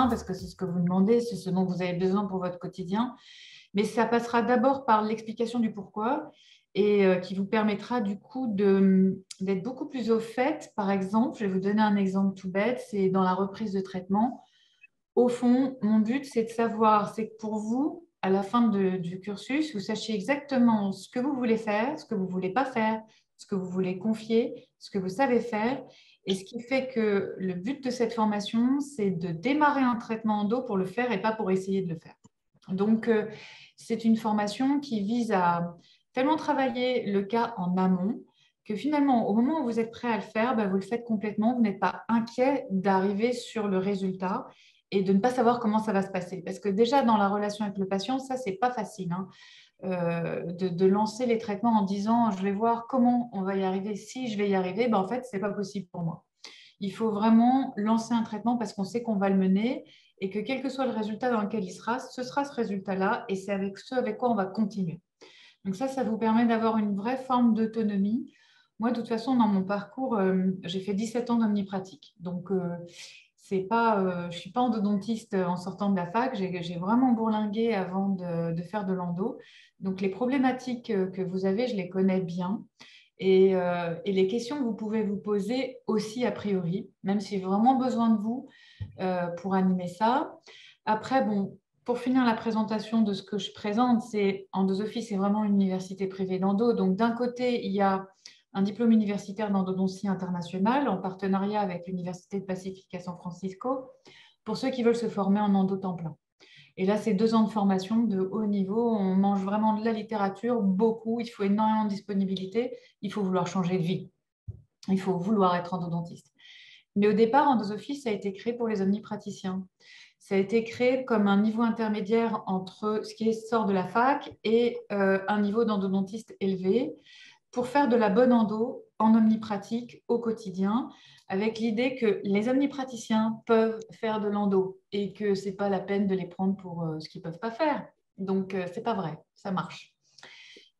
bien parce que c'est ce que vous demandez, c'est ce dont vous avez besoin pour votre quotidien. Mais ça passera d'abord par l'explication du pourquoi et qui vous permettra du coup d'être beaucoup plus au fait. Par exemple, je vais vous donner un exemple tout bête, c'est dans la reprise de traitement. Au fond, mon but, c'est de savoir, c'est que pour vous, à la fin du cursus, vous sachiez exactement ce que vous voulez faire, ce que vous ne voulez pas faire, ce que vous voulez confier, ce que vous savez faire. Et ce qui fait que le but de cette formation, c'est de démarrer un traitement endo pour le faire et pas pour essayer de le faire. Donc, c'est une formation qui vise à tellement travailler le cas en amont que finalement, au moment où vous êtes prêt à le faire, vous le faites complètement. Vous n'êtes pas inquiet d'arriver sur le résultat et de ne pas savoir comment ça va se passer. Parce que déjà, dans la relation avec le patient, ça, c'est pas facile, hein, de lancer les traitements en disant, je vais voir comment on va y arriver. Si je vais y arriver, en fait, c'est pas possible pour moi. Il faut vraiment lancer un traitement parce qu'on sait qu'on va le mener et que quel que soit le résultat dans lequel il sera, ce sera ce résultat-là et c'est avec ce avec quoi on va continuer. Donc ça vous permet d'avoir une vraie forme d'autonomie. Moi, de toute façon, dans mon parcours, j'ai fait 17 ans d'omnipratique. Donc, c'est pas, je ne suis pas endodontiste en sortant de la fac. J'ai vraiment bourlingué avant de faire de l'endo. Donc, les problématiques que vous avez, je les connais bien. Et les questions que vous pouvez vous poser aussi a priori, même si j'ai vraiment besoin de vous pour animer ça. Après, bon, pour finir la présentation de ce que je présente, c'est Endosophie, c'est vraiment une université privée d'endo. Donc, d'un côté, il y a un diplôme universitaire d'endodontie internationale en partenariat avec l'Université de Pacifique à San Francisco pour ceux qui veulent se former en endo temps plein. Et là, c'est 2 ans de formation de haut niveau. On mange vraiment de la littérature, beaucoup. Il faut énormément de disponibilité. Il faut vouloir changer de vie. Il faut vouloir être endodontiste. Mais au départ, Endosophie, ça a été créé pour les omnipraticiens. Ça a été créé comme un niveau intermédiaire entre ce qui sort de la fac et un niveau d'endodontiste élevé pour faire de la bonne endo en omnipratique au quotidien, avec l'idée que les omnipraticiens peuvent faire de l'endo et que ce n'est pas la peine de les prendre pour ce qu'ils ne peuvent pas faire. Donc, ce n'est pas vrai, ça marche.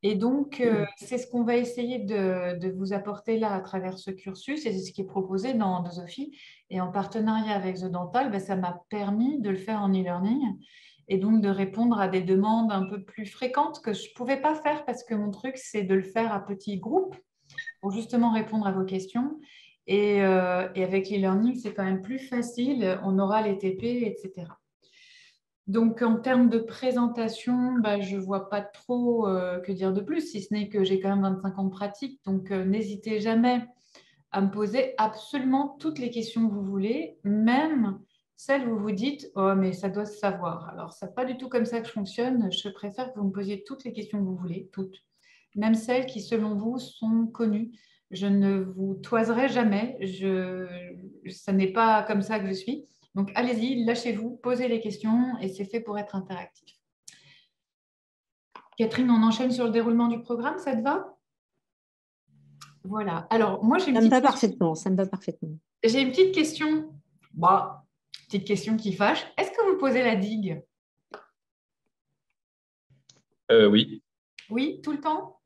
Et donc, c'est ce qu'on va essayer de vous apporter là à travers ce cursus et c'est ce qui est proposé dans Endosophie. Et en partenariat avec The Dental, ça m'a permis de le faire en e-learning et donc de répondre à des demandes un peu plus fréquentes que je ne pouvais pas faire parce que mon truc, c'est de le faire à petits groupes pour justement répondre à vos questions. Et avec l'e-learning, c'est quand même plus facile. On aura les TP, etc. Donc, en termes de présentation, je ne vois pas trop que dire de plus, si ce n'est que j'ai quand même 25 ans de pratique. Donc, n'hésitez jamais à me poser absolument toutes les questions que vous voulez, même celles où vous vous dites « Oh, mais ça doit se savoir ». Alors, ce n'est pas du tout comme ça que je fonctionne. Je préfère que vous me posiez toutes les questions que vous voulez, toutes. Même celles qui, selon vous, sont connues. Je ne vous toiserai jamais. Ce n'est pas comme ça que je suis. Donc, allez-y, lâchez-vous, posez les questions et c'est fait pour être interactif. Catherine, on enchaîne sur le déroulement du programme, ça te va? Voilà. Alors, moi, j'ai une Ça me petite va question. parfaitement, ça me va parfaitement. J'ai une petite question. Petite question qui fâche. Est-ce que vous posez la digue? Oui. Oui, tout le temps?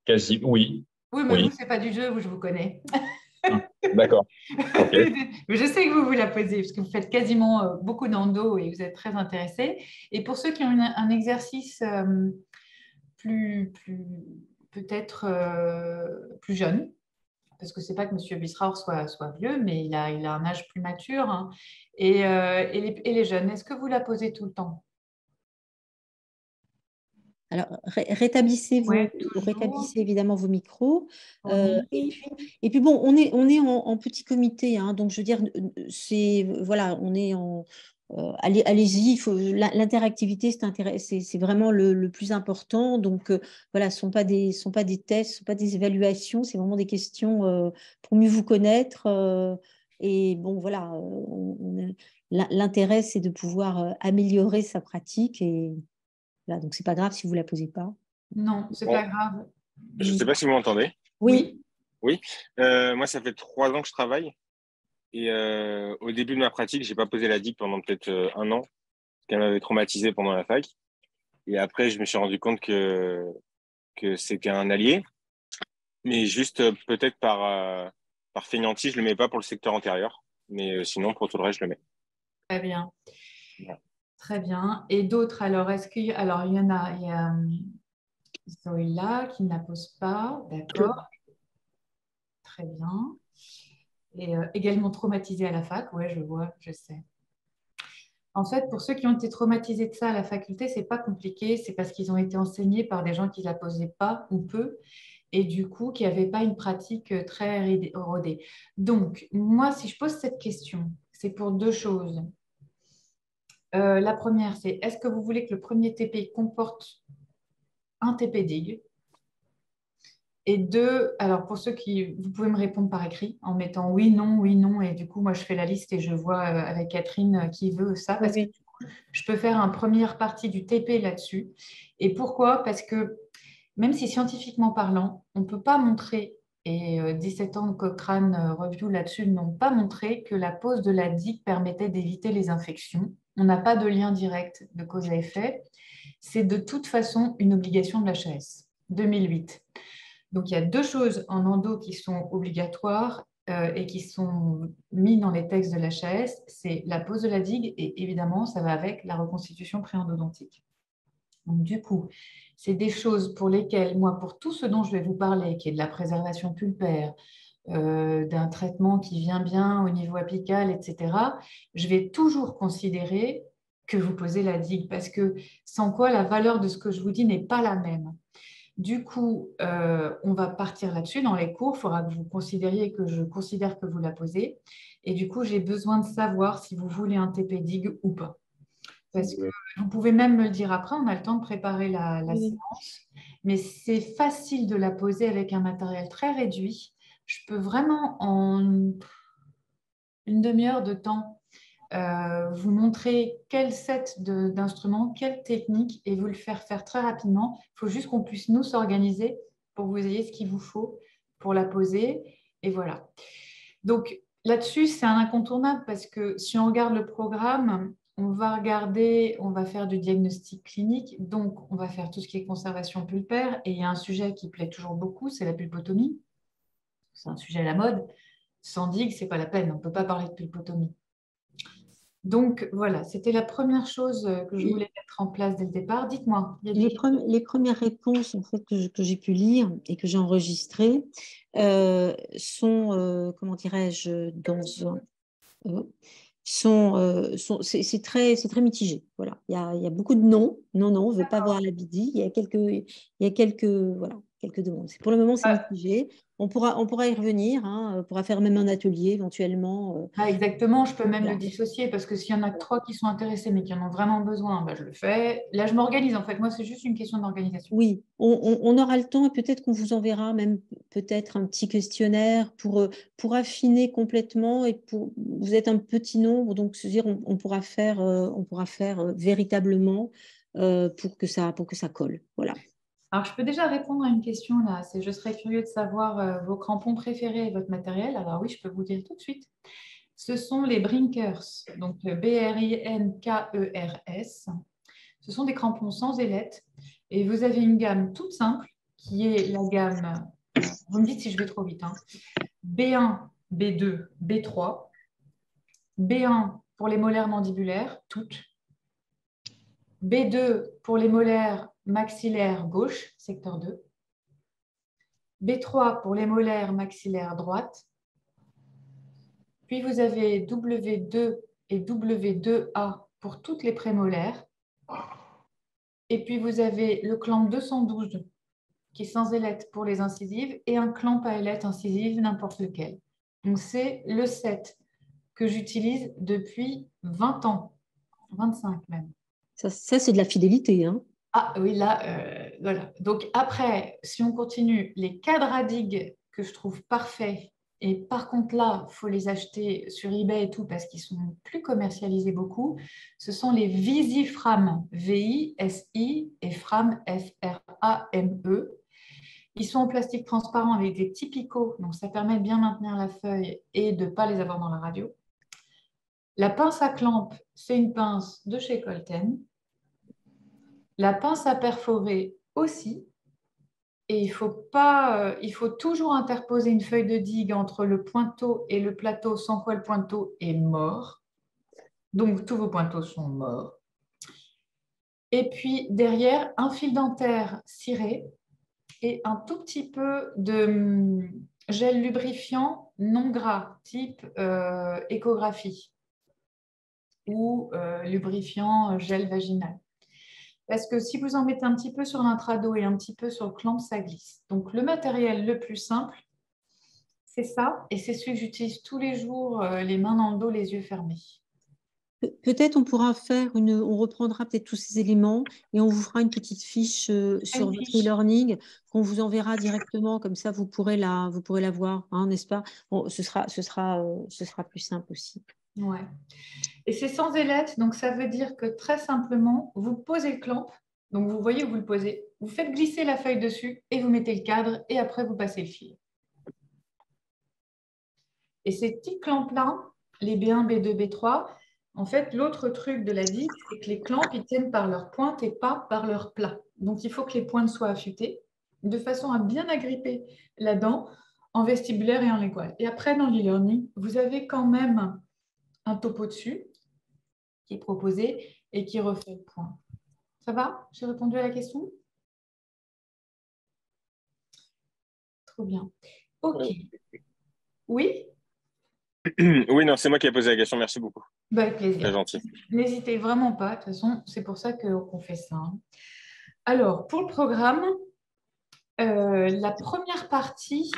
Quasi, oui. Oui, mais vous, Oui. ce n'est pas du jeu, vous, je vous connais. D'accord. Ok. Mais je sais que vous la posez parce que vous faites quasiment beaucoup d'endo et vous êtes très intéressé. Et pour ceux qui ont un exercice plus peut-être plus jeune, parce que c'est pas que M. Bisraor soit vieux, mais il a un âge plus mature, hein. Et les jeunes, est-ce que vous la posez tout le temps? Alors, rétablissez Toujours. évidemment vos micros. Oui. Et puis bon, on est en petit comité, hein, donc je veux dire, voilà, on est en. Allez-y, l'interactivité, c'est vraiment le plus important. Donc, voilà, ce ne sont pas des tests, ce ne sont pas des évaluations, c'est vraiment des questions pour mieux vous connaître. Et bon, voilà, l'intérêt, c'est de pouvoir améliorer sa pratique. Et voilà, donc, ce n'est pas grave si vous ne la posez pas. Non, c'est Bon, pas grave. je ne sais pas si vous m'entendez. Oui. Oui. Moi, ça fait 3 ans que je travaille. Et au début de ma pratique, j'ai pas posé la digue pendant peut-être 1 an, parce qu'elle m'avait traumatisé pendant la fac. Et après, je me suis rendu compte que c'était un allié, mais juste peut-être par fainéantise, je le mets pas pour le secteur antérieur. Mais sinon, pour tout le reste, je le mets. Très bien. Voilà. Très bien. Et d'autres, alors, alors, il y en a, il y a Zoïla qui ne la pose pas. D'accord, très bien. Et également traumatisée à la fac. Ouais, je vois, je sais. En fait, pour ceux qui ont été traumatisés de ça à la faculté, c'est pas compliqué. C'est parce qu'ils ont été enseignés par des gens qui ne la posaient pas ou peu. Et du coup, qui n'avaient pas une pratique très rodée. Donc, moi, si je pose cette question, c'est pour deux choses. La première, c'est est-ce que vous voulez que le premier TP comporte un TP dig? Et deux, alors pour ceux qui, vous pouvez me répondre par écrit en mettant oui, non, et du coup, moi, je fais la liste et je vois avec Catherine qui veut ça, parce que Oui, je peux faire une première partie du TP là-dessus. Et pourquoi? Parce que même si scientifiquement parlant, on ne peut pas montrer, et 17 ans de Cochrane Review là-dessus n'ont pas montré que la pose de la digue permettait d'éviter les infections. On n'a pas de lien direct de cause à effet. C'est de toute façon une obligation de l'HAS, 2008. Donc, il y a deux choses en endo qui sont obligatoires et qui sont mises dans les textes de l'HAS. C'est la pose de la digue et évidemment, ça va avec la reconstitution préendodontique. Donc, du coup, c'est des choses pour lesquelles, moi, pour tout ce dont je vais vous parler, qui est de la préservation pulpaire, d'un traitement qui vient bien au niveau apical, etc., je vais toujours considérer que vous posez la digue parce que sans quoi la valeur de ce que je vous dis n'est pas la même. Du coup, on va partir là-dessus dans les cours. Il faudra que vous considériez que je considère que vous la posez. Et du coup, j'ai besoin de savoir si vous voulez un TP dig ou pas. Parce que vous pouvez même me le dire après, on a le temps de préparer la oui. séance. Mais c'est facile de la poser avec un matériel très réduit. Je peux vraiment, en une demi-heure de temps, vous montrer quel set d'instruments, quelle technique et vous le faire très rapidement. Il faut juste qu'on puisse nous s'organiser pour que vous ayez ce qu'il vous faut pour la poser. Et voilà. Donc là-dessus, c'est un incontournable parce que si on regarde le programme, on va faire du diagnostic clinique, donc on va faire tout ce qui est conservation pulpaire. Et il y a un sujet qui plaît toujours beaucoup, c'est la pulpotomie. C'est un sujet à la mode. Sans digue, c'est pas la peine, on ne peut pas parler de pulpotomie. Donc voilà, c'était la première chose que je voulais mettre en place dès le départ. Dites-moi, il y a des questions? Les premières réponses en fait, que j'ai pu lire et que j'ai enregistrées sont, comment dirais-je, euh, c'est très mitigé. Voilà. Il y a beaucoup de non. Non, non, on ne veut pas voir la BD. Voilà, quelques demandes. Pour le moment, c'est Ah, mitigé. On pourra y revenir. Hein, on pourra faire même un atelier éventuellement. exactement, je peux même le Voilà. dissocier parce que s'il y en a que trois qui sont intéressés mais qui en ont vraiment besoin, bah, je le fais. Là, je m'organise en fait. Moi, c'est juste une question d'organisation. Oui, on aura le temps et peut-être qu'on vous enverra même peut-être un petit questionnaire pour affiner complètement et vous êtes un petit nombre, donc se dire on pourra faire véritablement pour que ça colle. Voilà. Alors, je peux déjà répondre à une question là. Je serais curieux de savoir vos crampons préférés et votre matériel. Alors oui, je peux vous dire tout de suite. Ce sont les Brinkers, donc Brinkers. Ce sont des crampons sans ailette et vous avez une gamme toute simple qui est la gamme, vous me dites si je vais trop vite, hein, B1, B2, B3, B1 pour les molaires mandibulaires, toutes, B2 pour les molaires maxillaires gauche, secteur 2, B3 pour les molaires maxillaires droite, puis vous avez W2 et W2A pour toutes les prémolaires, et puis vous avez le clamp 212 qui est sans ailette pour les incisives et un clamp à ailette incisive, n'importe lequel. Donc, c'est le set que j'utilise depuis 20 ans, 25 même. Ça c'est de la fidélité, hein. Ah oui, là, voilà. Donc après, si on continue, les cadres à digues que je trouve parfaits, et par contre là, il faut les acheter sur eBay et tout parce qu'ils sont plus commercialisés beaucoup, ce sont les Visiframe, V-I-S-I, et Frame, F-R-A-M-E. Ils sont en plastique transparent avec des petits picots, donc ça permet de bien maintenir la feuille et de ne pas les avoir dans la radio. La pince à clampe, c'est une pince de chez Colten. La pince à perforer aussi. Et il faut toujours interposer une feuille de digue entre le pointeau et le plateau, sans quoi le pointeau est mort. Donc, tous vos pointeaux sont morts. Et puis, derrière, un fil dentaire ciré et un tout petit peu de gel lubrifiant non gras, type échographie ou lubrifiant gel vaginal. Parce que si vous en mettez un petit peu sur l'intrado et un petit peu sur le clamp, ça glisse. Donc, le matériel le plus simple, c'est ça. Et c'est celui que j'utilise tous les jours, les mains dans le dos, les yeux fermés. Peut-être on pourra on reprendra peut-être tous ces éléments et on vous fera une petite fiche sur Une votre fiche. e-learning qu'on vous enverra directement, comme ça vous pourrez la voir, hein, n'est-ce pas? Bon, ce sera plus simple aussi. Ouais. Et c'est sans ailette, donc ça veut dire que très simplement, vous posez le clamp, donc vous voyez où vous le posez, vous faites glisser la feuille dessus et vous mettez le cadre et après vous passez le fil. Et ces petits clamps-là, les B1, B2, B3, en fait, l'autre truc de la digue, c'est que les clamps, ils tiennent par leur pointe et pas par leur plat. Donc, il faut que les pointes soient affûtées de façon à bien agripper la dent en vestibulaire et en lingual. Et après, dans l'e-learning, vous avez quand même un topo dessus qui est proposé et qui refait le point. Ça va? J'ai répondu à la question? Trop bien. OK. Oui? Oui, non, c'est moi qui ai posé la question. Merci beaucoup. Bah, avec Très plaisir. gentil. N'hésitez vraiment pas. De toute façon, c'est pour ça qu'on fait ça. Hein. Alors, pour le programme, la première partie,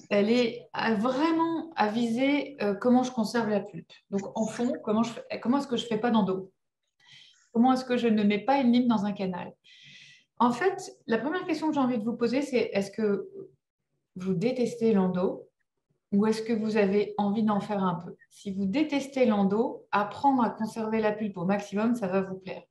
elle est vraiment à viser comment je conserve la pulpe. Donc, en fond, comment est-ce que je ne fais pas d'endo? Comment est-ce que je ne mets pas une lime dans un canal? En fait, la première question que j'ai envie de vous poser, c'est est-ce que vous détestez l'endo ou est-ce que vous avez envie d'en faire un peu? Si vous détestez l'endo, apprendre à conserver la pulpe au maximum, ça va vous plaire.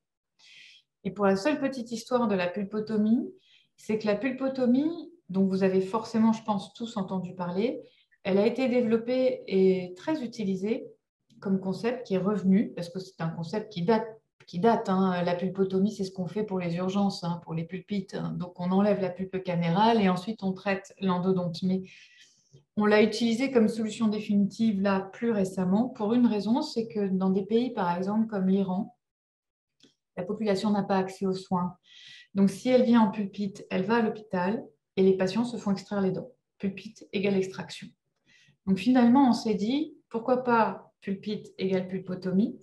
Et pour la seule petite histoire de la pulpotomie, c'est que la pulpotomie, dont vous avez forcément, je pense, tous entendu parler, elle a été développée et très utilisée comme concept qui est revenu, parce que c'est un concept qui date hein. La pulpotomie, c'est ce qu'on fait pour les urgences, hein, pour les pulpites. Hein. Donc, on enlève la pulpe camérale et ensuite, on traite l'endodonte. Mais on l'a utilisé comme solution définitive, là, plus récemment, pour une raison, c'est que dans des pays, par exemple, comme l'Iran, la population n'a pas accès aux soins. Donc, si elle vient en pulpite, elle va à l'hôpital et les patients se font extraire les dents. Pulpite égale extraction. Donc, finalement, on s'est dit, pourquoi pas pulpite égale pulpotomie?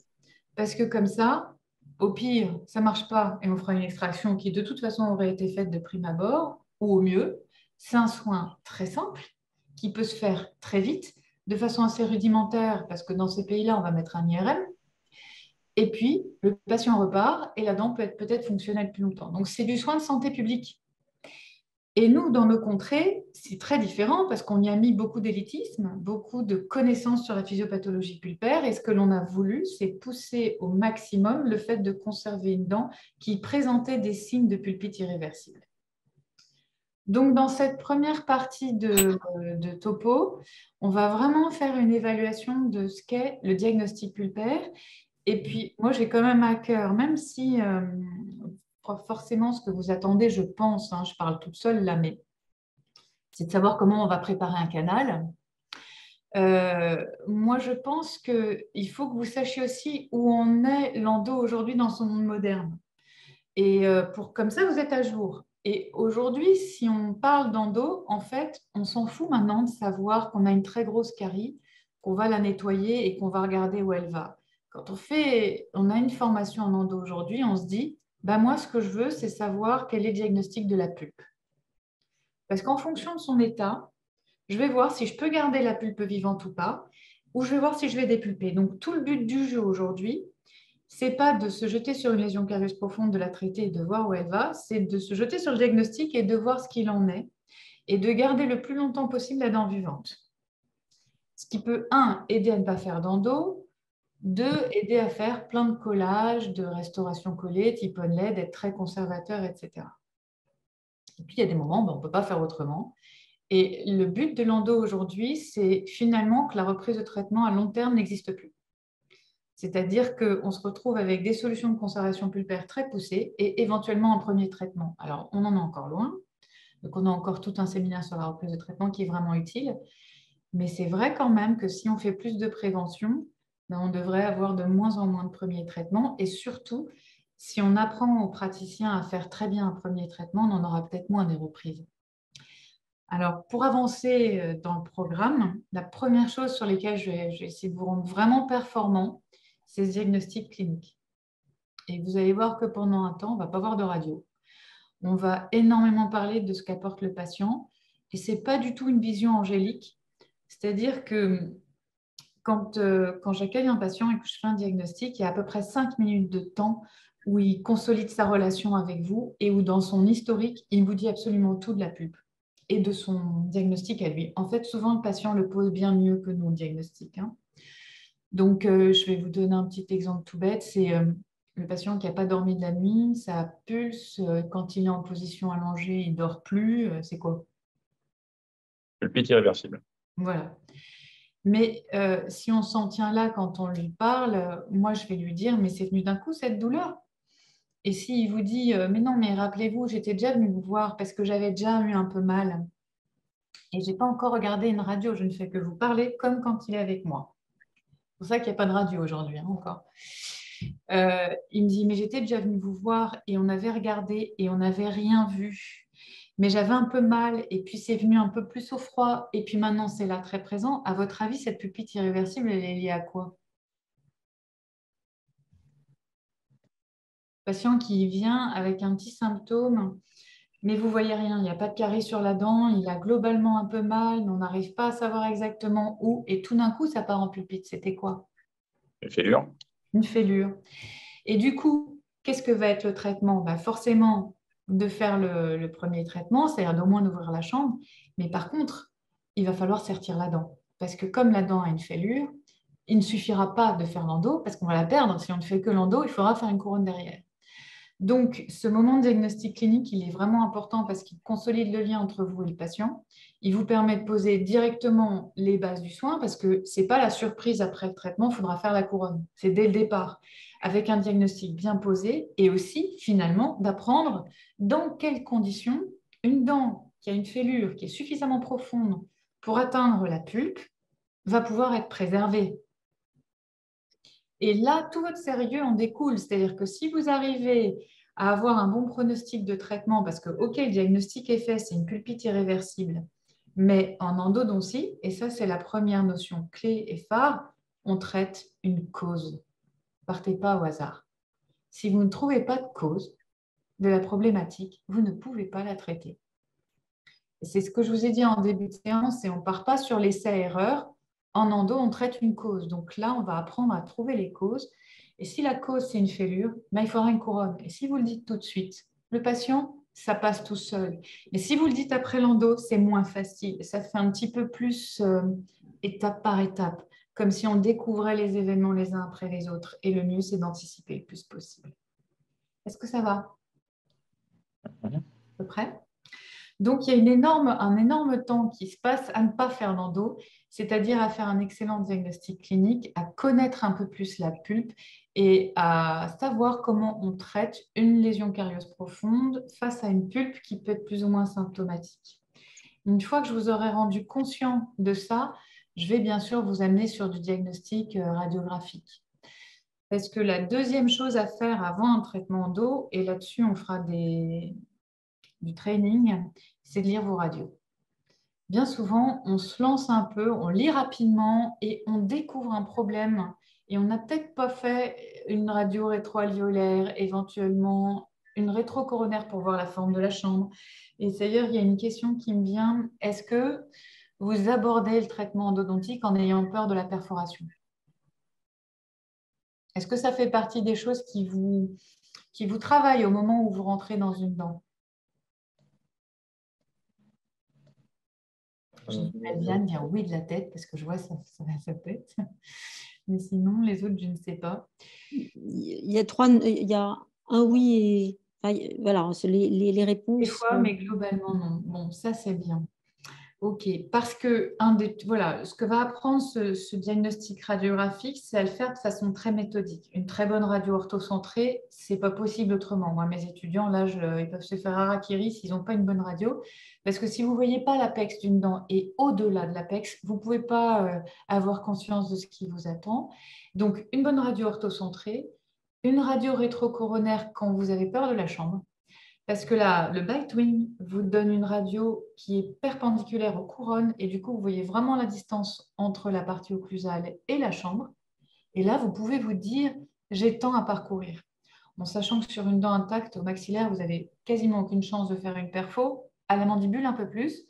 Parce que comme ça, au pire, ça ne marche pas et on fera une extraction qui, de toute façon, aurait été faite de prime abord, ou au mieux, c'est un soin très simple qui peut se faire très vite, de façon assez rudimentaire, parce que dans ces pays-là, on va mettre un IRM. Et puis, le patient repart et la dent peut être peut-être fonctionnelle plus longtemps. Donc, c'est du soin de santé publique. Et nous, dans nos contrées, c'est très différent parce qu'on y a mis beaucoup d'élitisme, beaucoup de connaissances sur la physiopathologie pulpaire. Et ce que l'on a voulu, c'est pousser au maximum le fait de conserver une dent qui présentait des signes de pulpite irréversible. Donc, dans cette première partie de topo, on va vraiment faire une évaluation de ce qu'est le diagnostic pulpaire. Et puis, moi, j'ai quand même à cœur, même si forcément ce que vous attendez, je pense, hein, je parle toute seule là, mais c'est de savoir comment on va préparer un canal. Moi, je pense qu'il faut que vous sachiez aussi où on est l'endo aujourd'hui dans son monde moderne. Et comme ça, vous êtes à jour. Et aujourd'hui, si on parle d'endo, en fait, on s'en fout maintenant de savoir qu'on a une très grosse carie, qu'on va la nettoyer et qu'on va regarder où elle va. Quand on a une formation en endo aujourd'hui, on se dit, bah moi, ce que je veux, c'est savoir quel est le diagnostic de la pulpe. Parce qu'en fonction de son état, je vais voir si je peux garder la pulpe vivante ou pas, ou je vais voir si je vais dépulper. Donc, tout le but du jeu aujourd'hui, c'est pas de se jeter sur une lésion carieuse profonde, de la traiter et de voir où elle va, c'est de se jeter sur le diagnostic et de voir ce qu'il en est et de garder le plus longtemps possible la dent vivante. Ce qui peut, un, aider à ne pas faire d'endo, deux, aider à faire plein de collages, de restauration collée, type onlay, d'être très conservateur, etc. Et puis, il y a des moments où on ne peut pas faire autrement. Et le but de l'endo aujourd'hui, c'est finalement que la reprise de traitement à long terme n'existe plus. C'est-à-dire qu'on se retrouve avec des solutions de conservation pulpaire très poussées et éventuellement un premier traitement. Alors, on en est encore loin, Donc, on a encore tout un séminaire sur la reprise de traitement qui est vraiment utile. Mais c'est vrai quand même que si on fait plus de prévention, ben, on devrait avoir de moins en moins de premiers traitements. Et surtout, si on apprend aux praticiens à faire très bien un premier traitement, on en aura peut-être moins des reprises. Alors, pour avancer dans le programme, la première chose sur laquelle je vais essayer de vous rendre vraiment performant, c'est ce diagnostic clinique. Et vous allez voir que pendant un temps, on ne va pas voir de radio. On va énormément parler de ce qu'apporte le patient. Et ce n'est pas du tout une vision angélique. C'est-à-dire que quand j'accueille un patient et que je fais un diagnostic, il y a à peu près 5 minutes de temps où il consolide sa relation avec vous et où dans son historique, il vous dit absolument tout de la pulpe et de son diagnostic à lui. En fait, souvent, le patient le pose bien mieux que nous, le diagnostic. Hein. Donc, je vais vous donner un petit exemple tout bête. C'est le patient qui n'a pas dormi de la nuit, ça pulse, quand il est en position allongée, il ne dort plus. C'est quoi? Pulpite irréversible. Voilà. Mais si on s'en tient là quand on lui parle, moi, je vais lui dire, mais c'est venu d'un coup, cette douleur. Et s'il vous dit, mais non, mais rappelez-vous, j'étais déjà venue vous voir parce que j'avais déjà eu un peu mal. Et je n'ai pas encore regardé une radio, je ne fais que vous parler comme quand il est avec moi. C'est pour ça qu'il n'y a pas de radio aujourd'hui, hein, encore. Il me dit, mais j'étais déjà venue vous voir et on avait regardé et on n'avait rien vu. Mais j'avais un peu mal et puis c'est venu un peu plus au froid et puis maintenant c'est là très présent. À votre avis, cette pupille irréversible, elle est liée à quoi? Patient qui vient avec un petit symptôme, mais vous voyez rien, il n'y a pas de carie sur la dent, il a globalement un peu mal, mais on n'arrive pas à savoir exactement où et tout d'un coup ça part en pulpite. C'était quoi? Une fêlure. Une fêlure. Et du coup, qu'est-ce que va être le traitement? Bah forcément, de faire le premier traitement, c'est-à-dire d'au moins d'ouvrir la chambre. Mais par contre, il va falloir sertir la dent. Parce que comme la dent a une fêlure, il ne suffira pas de faire l'endo, parce qu'on va la perdre. Si on ne fait que l'endo, il faudra faire une couronne derrière. Donc, ce moment de diagnostic clinique, il est vraiment important parce qu'il consolide le lien entre vous et le patient. Il vous permet de poser directement les bases du soin parce que ce n'est pas la surprise après le traitement, il faudra faire la couronne. C'est dès le départ, avec un diagnostic bien posé et aussi, finalement, d'apprendre dans quelles conditions une dent qui a une fêlure qui est suffisamment profonde pour atteindre la pulpe va pouvoir être préservée. Et là, tout votre sérieux en découle. C'est-à-dire que si vous arrivez à avoir un bon pronostic de traitement, parce que, OK, le diagnostic est fait, c'est une pulpite irréversible, mais en endodontie, et ça, c'est la première notion clé et phare, on traite une cause. Partez pas au hasard. Si vous ne trouvez pas de cause de la problématique, vous ne pouvez pas la traiter. C'est ce que je vous ai dit en début de séance, et on ne part pas sur l'essai-erreur. En endo, on traite une cause. Donc là, on va apprendre à trouver les causes. Et si la cause, c'est une fêlure, ben, il faudra une couronne. Et si vous le dites tout de suite, le patient, ça passe tout seul. Mais si vous le dites après l'endo, c'est moins facile. Ça fait un petit peu plus étape par étape, comme si on découvrait les événements les uns après les autres. Et le mieux, c'est d'anticiper le plus possible. Est-ce que ça va? À peu près? Donc, il y a un énorme temps qui se passe à ne pas faire d'endo, c'est-à-dire à faire un excellent diagnostic clinique, à connaître un peu plus la pulpe et à savoir comment on traite une lésion carieuse profonde face à une pulpe qui peut être plus ou moins symptomatique. Une fois que je vous aurai rendu conscient de ça, je vais bien sûr vous amener sur du diagnostic radiographique. Parce que la deuxième chose à faire avant un traitement endo, et là-dessus on fera du training, c'est de lire vos radios. Bien souvent, on se lance un peu, on lit rapidement et on découvre un problème et on n'a peut-être pas fait une radio rétroalvéolaire, éventuellement une rétrocoronaire pour voir la forme de la chambre. Et d'ailleurs, il y a une question qui me vient, est-ce que vous abordez le traitement endodontique en ayant peur de la perforation? Est-ce que ça fait partie des choses qui vous travaillent au moment où vous rentrez dans une dent? J'imagine Viviane dire oui de la tête parce que je vois sa tête. Mais sinon, les autres, je ne sais pas. Il y a un oui et enfin, voilà, les réponses. Des fois, mais globalement, non. Bon, ça, c'est bien. Ok, parce que voilà, ce que va apprendre ce diagnostic radiographique, c'est à le faire de façon très méthodique. Une très bonne radio orthocentrée, c'est pas possible autrement. Moi, mes étudiants, là, ils peuvent se faire harakiri s'ils n'ont pas une bonne radio, parce que si vous voyez pas l'apex d'une dent et au-delà de l'apex, vous pouvez pas avoir conscience de ce qui vous attend. Donc, une bonne radio orthocentrée, une radio rétrocoronaire quand vous avez peur de la chambre. Parce que là, le Bitewing vous donne une radio qui est perpendiculaire aux couronnes et du coup, vous voyez vraiment la distance entre la partie occlusale et la chambre. Et là, vous pouvez vous dire, j'ai tant à parcourir. En sachant que sur une dent intacte au maxillaire, vous n'avez quasiment aucune chance de faire une perfo, à la mandibule un peu plus.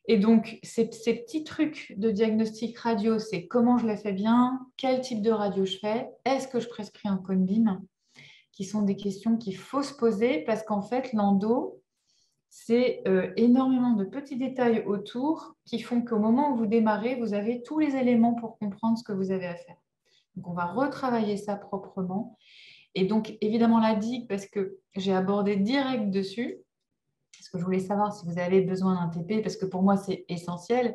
Et donc, ces petits trucs de diagnostic radio, c'est comment je les fais bien, quel type de radio je fais, est-ce que je prescris un cone beam, qui sont des questions qu'il faut se poser parce qu'en fait, l'endo, c'est énormément de petits détails autour qui font qu'au moment où vous démarrez, vous avez tous les éléments pour comprendre ce que vous avez à faire. Donc, on va retravailler ça proprement. Et donc, évidemment, la digue, parce que j'ai abordé direct dessus, parce que je voulais savoir si vous avez besoin d'un TP, parce que pour moi, c'est essentiel.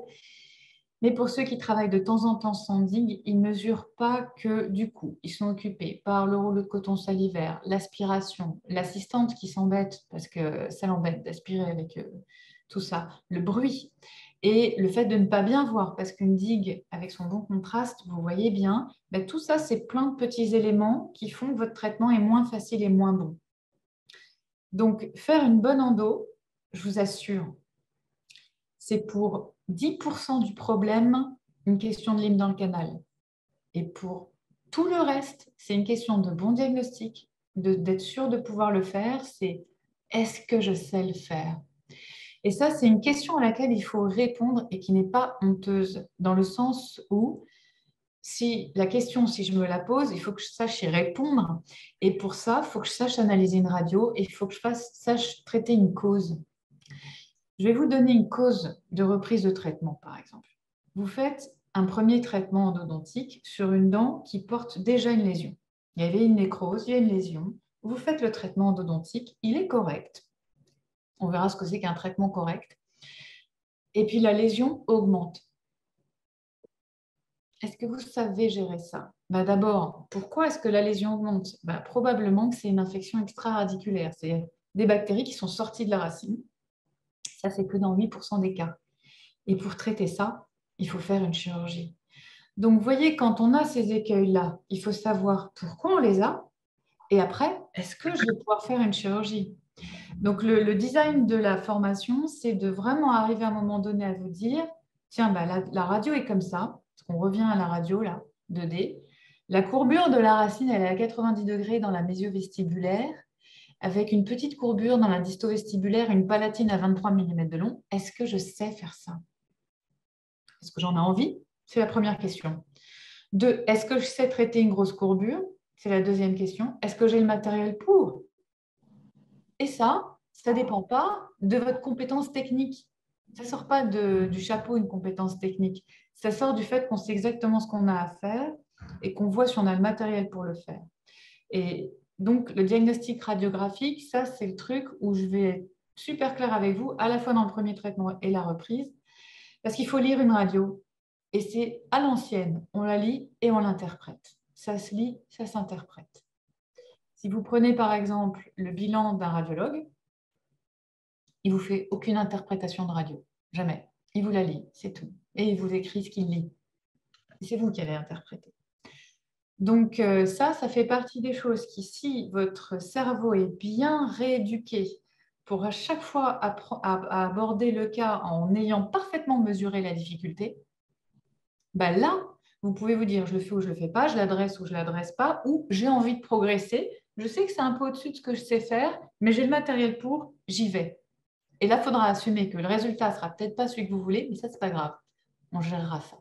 Mais pour ceux qui travaillent de temps en temps sans digue, ils ne mesurent pas que du coup, ils sont occupés par le rouleau de coton salivaire, l'aspiration, l'assistante qui s'embête, parce que ça l'embête d'aspirer avec tout ça, le bruit et le fait de ne pas bien voir, parce qu'une digue avec son bon contraste, vous voyez bien, ben, tout ça, c'est plein de petits éléments qui font que votre traitement est moins facile et moins bon. Donc, faire une bonne endo, je vous assure, c'est pour 10% du problème une question de lime dans le canal. Et pour tout le reste, c'est une question de bon diagnostic, d'être sûr de pouvoir le faire. C'est est-ce que je sais le faire? Et ça, c'est une question à laquelle il faut répondre et qui n'est pas honteuse, dans le sens où si la question, si je me la pose, il faut que je sache y répondre. Et pour ça, il faut que je sache analyser une radio et il faut que je sache traiter une cause. Je vais vous donner une cause de reprise de traitement, par exemple. Vous faites un premier traitement endodontique sur une dent qui porte déjà une lésion. Il y avait une nécrose, il y a une lésion. Vous faites le traitement endodontique, il est correct. On verra ce que c'est qu'un traitement correct. Et puis la lésion augmente. Est-ce que vous savez gérer ça? D'abord, pourquoi est-ce que la lésion augmente? Probablement que c'est une infection extra-radiculaire. C'est des bactéries qui sont sorties de la racine. Ça, c'est que dans 8% des cas. Et pour traiter ça, il faut faire une chirurgie. Donc, vous voyez, quand on a ces écueils-là, il faut savoir pourquoi on les a. Et après, est-ce que je vais pouvoir faire une chirurgie? Donc, le design de la formation, c'est de vraiment arriver à un moment donné à vous dire, tiens, la radio est comme ça, parce qu'on revient à la radio, là, 2D. La courbure de la racine, elle est à 90 degrés dans la mésio-vestibulaire, avec une petite courbure dans la disto-vestibulaire, une palatine à 23 mm de long. Est-ce que je sais faire ça? Est-ce que j'en ai envie? C'est la première question. 2, est-ce que je sais traiter une grosse courbure? C'est la deuxième question. Est-ce que j'ai le matériel pour? Et ça ne dépend pas de votre compétence technique. Ça ne sort pas du chapeau une compétence technique. Ça sort du fait qu'on sait exactement ce qu'on a à faire et qu'on voit si on a le matériel pour le faire. Et donc, le diagnostic radiographique, ça, c'est le truc où je vais être super clair avec vous, à la fois dans le premier traitement et la reprise, parce qu'il faut lire une radio. Et c'est à l'ancienne, on la lit et on l'interprète. Ça se lit, ça s'interprète. Si vous prenez par exemple le bilan d'un radiologue, il ne vous fait aucune interprétation de radio. Jamais. Il vous la lit, c'est tout. Et il vous écrit ce qu'il lit. C'est vous qui allez interpréter. Donc ça fait partie des choses qui, si votre cerveau est bien rééduqué pour à chaque fois à aborder le cas en ayant parfaitement mesuré la difficulté, là, vous pouvez vous dire, je le fais ou je ne le fais pas, je l'adresse ou je ne l'adresse pas, ou j'ai envie de progresser. Je sais que c'est un peu au-dessus de ce que je sais faire, mais j'ai le matériel pour, j'y vais. Et là, il faudra assumer que le résultat ne sera peut-être pas celui que vous voulez, mais ça, ce n'est pas grave. On gérera ça.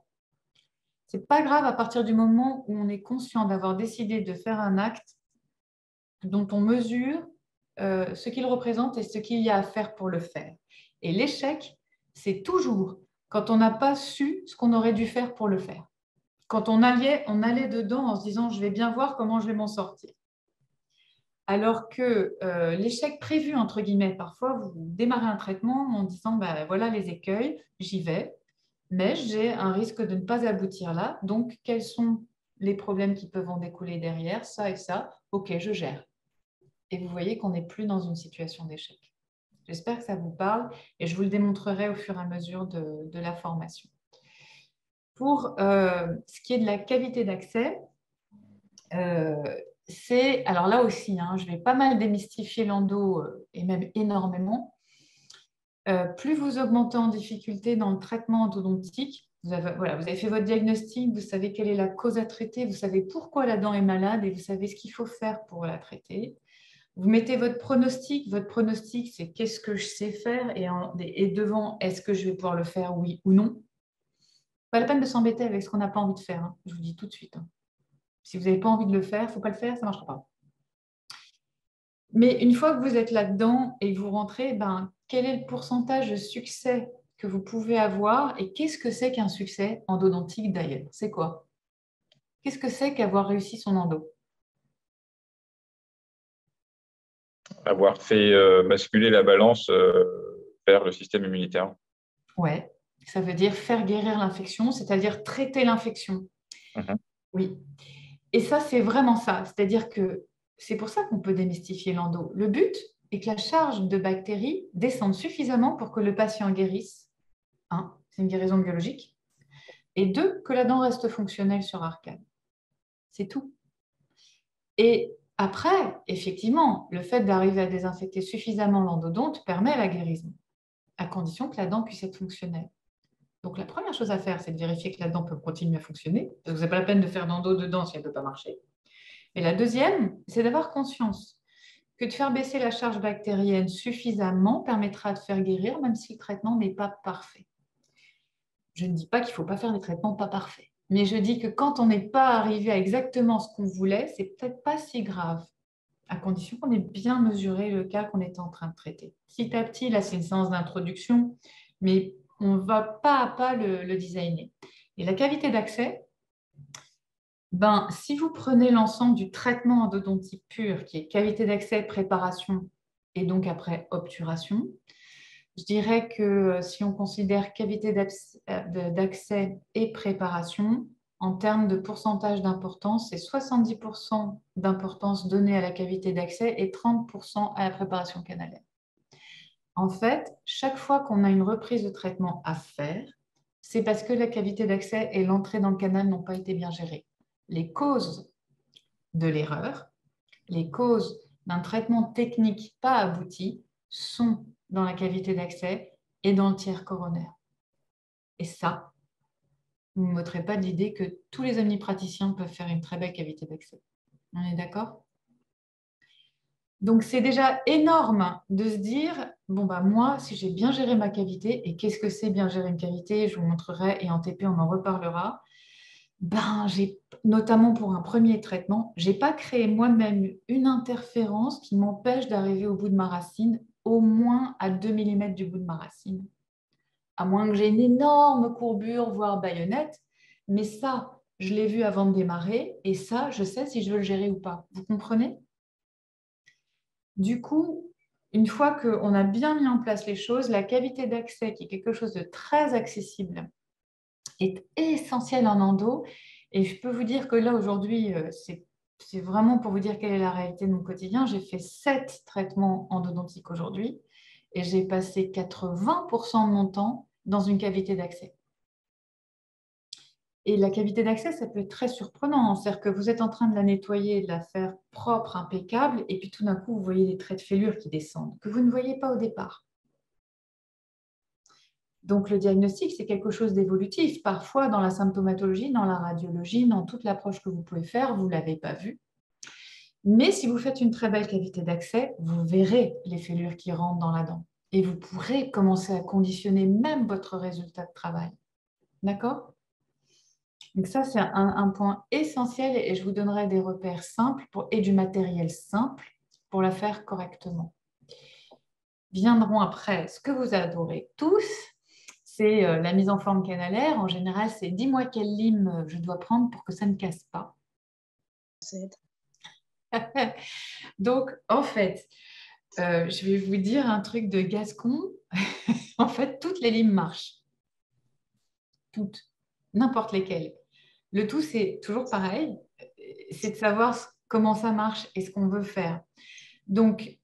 Ce n'est pas grave à partir du moment où on est conscient d'avoir décidé de faire un acte dont on mesure ce qu'il représente et ce qu'il y a à faire pour le faire. Et l'échec, c'est toujours quand on n'a pas su ce qu'on aurait dû faire pour le faire. Quand on allait dedans en se disant « je vais bien voir comment je vais m'en sortir ». Alors que l'échec prévu, entre guillemets, parfois, vous démarrez un traitement en disant, bah, voilà les écueils, j'y vais, mais j'ai un risque de ne pas aboutir là. Donc, quels sont les problèmes qui peuvent en découler derrière, ça et ça? Ok, je gère. Et vous voyez qu'on n'est plus dans une situation d'échec. J'espère que ça vous parle et je vous le démontrerai au fur et à mesure de la formation. Pour ce qui est de la cavité d'accès, alors là aussi, hein, je vais pas mal démystifier l'endo et même énormément. Plus vous augmentez en difficulté dans le traitement endodontique, vous avez fait votre diagnostic, vous savez quelle est la cause à traiter, vous savez pourquoi la dent est malade et vous savez ce qu'il faut faire pour la traiter. Vous mettez votre pronostic. Votre pronostic, c'est qu'est-ce que je sais faire et devant, est-ce que je vais pouvoir le faire, oui ou non. Pas la peine de s'embêter avec ce qu'on n'a pas envie de faire, hein. Je vous dis tout de suite, hein. Si vous n'avez pas envie de le faire, il ne faut pas le faire, ça ne marchera pas. Mais une fois que vous êtes là-dedans et que vous rentrez, ben, quel est le pourcentage de succès que vous pouvez avoir et qu'est-ce que c'est qu'un succès endodontique d'ailleurs? C'est quoi? Qu'est-ce que c'est qu'avoir réussi son endo? Avoir fait basculer la balance vers le système immunitaire. Ouais, ça veut dire faire guérir l'infection, c'est-à-dire traiter l'infection. Mhm. Oui. Et ça, c'est vraiment ça. C'est-à-dire que c'est pour ça qu'on peut démystifier l'endo. Le but est que la charge de bactéries descende suffisamment pour que le patient guérisse. Un, c'est une guérison biologique. Et deux, que la dent reste fonctionnelle sur arcade. C'est tout. Et après, effectivement, le fait d'arriver à désinfecter suffisamment l'endodonte permet la guérison, à condition que la dent puisse être fonctionnelle. Donc, la première chose à faire, c'est de vérifier que la dent peut continuer à fonctionner, parce que ce n'est pas la peine de faire d'endo dedans si elle ne peut pas marcher. Et la deuxième, c'est d'avoir conscience que de faire baisser la charge bactérienne suffisamment permettra de faire guérir, même si le traitement n'est pas parfait. Je ne dis pas qu'il ne faut pas faire des traitements pas parfaits, mais je dis que quand on n'est pas arrivé à exactement ce qu'on voulait, c'est peut-être pas si grave, à condition qu'on ait bien mesuré le cas qu'on était en train de traiter. Petit à petit, là, c'est une séance d'introduction, mais on va pas à pas le designer. Et la cavité d'accès, ben, si vous prenez l'ensemble du traitement endodontique pur, qui est cavité d'accès, préparation et donc après obturation, je dirais que si on considère cavité d'accès et préparation, en termes de pourcentage d'importance, c'est 70% d'importance donnée à la cavité d'accès et 30% à la préparation canalaire. En fait, chaque fois qu'on a une reprise de traitement à faire, c'est parce que la cavité d'accès et l'entrée dans le canal n'ont pas été bien gérées. Les causes de l'erreur, les causes d'un traitement technique pas abouti sont dans la cavité d'accès et dans le tiers coronaire. Et ça, vous ne m'ôterez pas de l'idée que tous les omnipraticiens peuvent faire une très belle cavité d'accès. On est d'accord? Donc, c'est déjà énorme de se dire, bon, bah, moi, si j'ai bien géré ma cavité, et qu'est-ce que c'est bien gérer une cavité? Je vous montrerai, et en TP, on en reparlera. Ben, notamment pour un premier traitement, je n'ai pas créé moi-même une interférence qui m'empêche d'arriver au bout de ma racine, au moins à 2 mm du bout de ma racine. À moins que j'ai une énorme courbure, voire baïonnette. Mais ça, je l'ai vu avant de démarrer, et ça, je sais si je veux le gérer ou pas. Vous comprenez? Du coup, une fois qu'on a bien mis en place les choses, la cavité d'accès, qui est quelque chose de très accessible, est essentielle en endo. Et je peux vous dire que là, aujourd'hui, c'est vraiment pour vous dire quelle est la réalité de mon quotidien. J'ai fait 7 traitements endodontiques aujourd'hui et j'ai passé 80% de mon temps dans une cavité d'accès. Et la cavité d'accès, ça peut être très surprenant. C'est-à-dire que vous êtes en train de la nettoyer, de la faire propre, impeccable, et puis tout d'un coup, vous voyez des traits de fêlure qui descendent, que vous ne voyez pas au départ. Donc, le diagnostic, c'est quelque chose d'évolutif. Parfois, dans la symptomatologie, dans la radiologie, dans toute l'approche que vous pouvez faire, vous ne l'avez pas vu. Mais si vous faites une très belle cavité d'accès, vous verrez les fêlures qui rentrent dans la dent. Et vous pourrez commencer à conditionner même votre résultat de travail. D'accord? Donc ça, c'est un point essentiel et je vous donnerai des repères simples et du matériel simple pour la faire correctement. Viendront après ce que vous adorez tous, c'est la mise en forme canalaire. En général, c'est dis-moi quelle lime je dois prendre pour que ça ne casse pas. Donc, en fait, je vais vous dire un truc de gascon. En fait, toutes les limes marchent. Toutes. N'importe lesquelles. Le tout, c'est toujours pareil. C'est de savoir comment ça marche et ce qu'on veut faire. Donc,